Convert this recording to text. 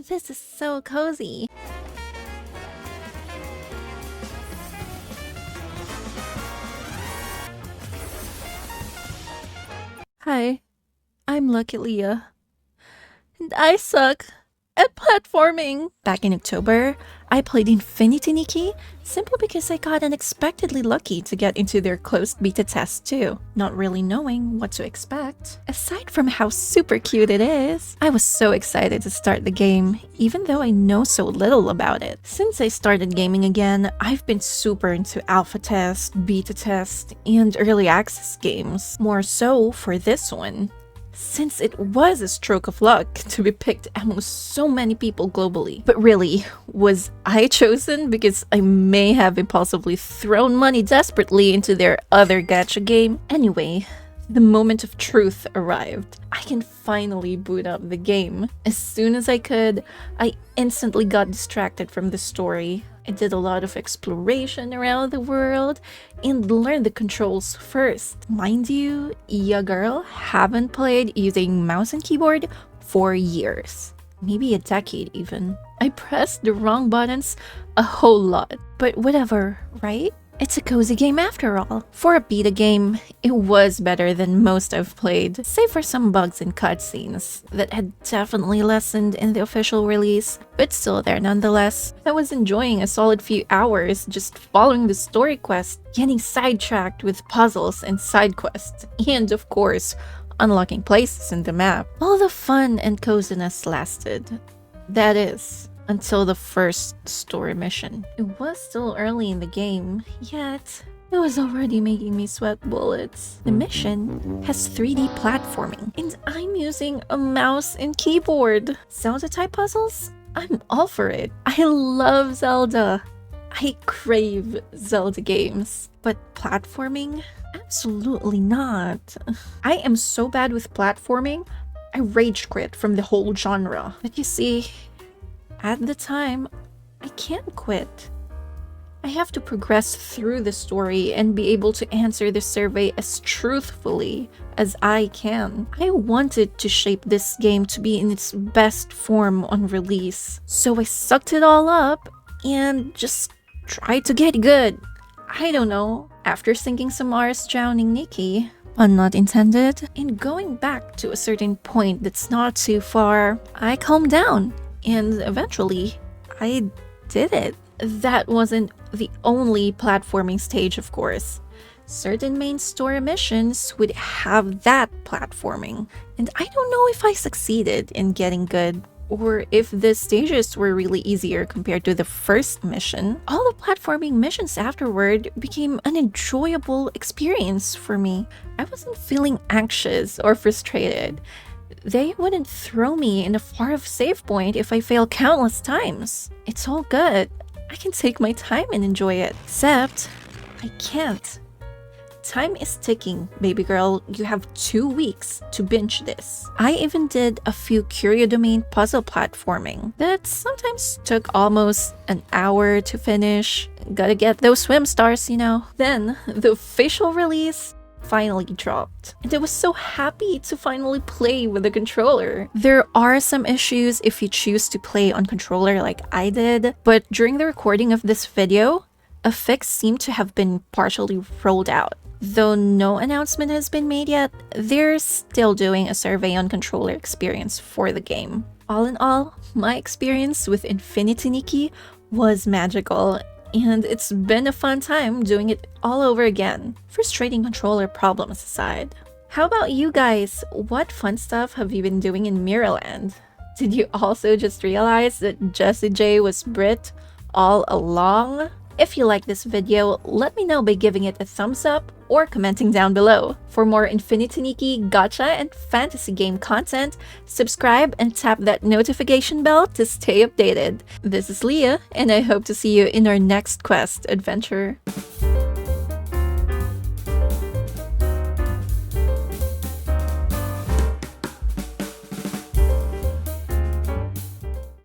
This is so cozy. Hi, I'm Lucky Lia. And I suck at platforming. Back in October, I played Infinity Nikki simply because I got unexpectedly lucky to get into their closed beta test too, not really knowing what to expect. Aside from how super cute it is, I was so excited to start the game, even though I know so little about it. Since I started gaming again, I've been super into alpha test, beta test, and early access games. More so for this one, since it was a stroke of luck to be picked among so many people globally. But really, was I chosen because I may have impulsively thrown money desperately into their other gacha game? Anyway, the moment of truth arrived. I can finally boot up the game. As soon as I could, I instantly got distracted from the story. I did a lot of exploration around the world and learned the controls first. Mind you, ya girl haven't played using mouse and keyboard for years. Maybe a decade even. I pressed the wrong buttons a whole lot. But whatever, right? It's a cozy game after all. For a beta game, it was better than most I've played, save for some bugs and cutscenes that had definitely lessened in the official release, but still there nonetheless. I was enjoying a solid few hours just following the story quest, getting sidetracked with puzzles and side quests, and of course, unlocking places in the map. All the fun and coziness lasted. That is, until the first story mission. It was still early in the game, yet it was already making me sweat bullets. The mission has 3D platforming, and I'm using a mouse and keyboard. Zelda-type puzzles? I'm all for it. I love Zelda. I crave Zelda games. But platforming? Absolutely not. I am so bad with platforming, I rage quit from the whole genre. But you see, at the time, I can't quit. I have to progress through the story and be able to answer the survey as truthfully as I can. I wanted to shape this game to be in its best form on release, so I sucked it all up and just tried to get good. I don't know. After sinking some R's Shining Nikki, pun not intended, and going back to a certain point that's not too far, I calmed down. And eventually, I did it. That wasn't the only platforming stage, of course. Certain main story missions would have that platforming. And I don't know if I succeeded in getting good, or if the stages were really easier compared to the first mission. All the platforming missions afterward became an enjoyable experience for me. I wasn't feeling anxious or frustrated. They wouldn't throw me in a far-off save point if I fail countless times. It's all good. I can take my time and enjoy it. Except, I can't. Time is ticking, baby girl. You have 2 weeks to binge this. I even did a few Curio Domain puzzle platforming that sometimes took almost an hour to finish. Gotta get those swim stars, you know. Then, the official release finally dropped, and I was so happy to finally play with the controller. There are some issues if you choose to play on controller like I did, but during the recording of this video, a fix seemed to have been partially rolled out. Though no announcement has been made yet, they're still doing a survey on controller experience for the game. All in all, my experience with Infinity Nikki was magical, and it's been a fun time doing it all over again. Frustrating controller problems aside. How about you guys? What fun stuff have you been doing in Mirrorland? Did you also just realize that Jessie J was Brit all along? If you like this video, let me know by giving it a thumbs up or commenting down below. For more Infinity Nikki, gacha, and fantasy game content, subscribe and tap that notification bell to stay updated. This is Leah, and I hope to see you in our next quest adventure.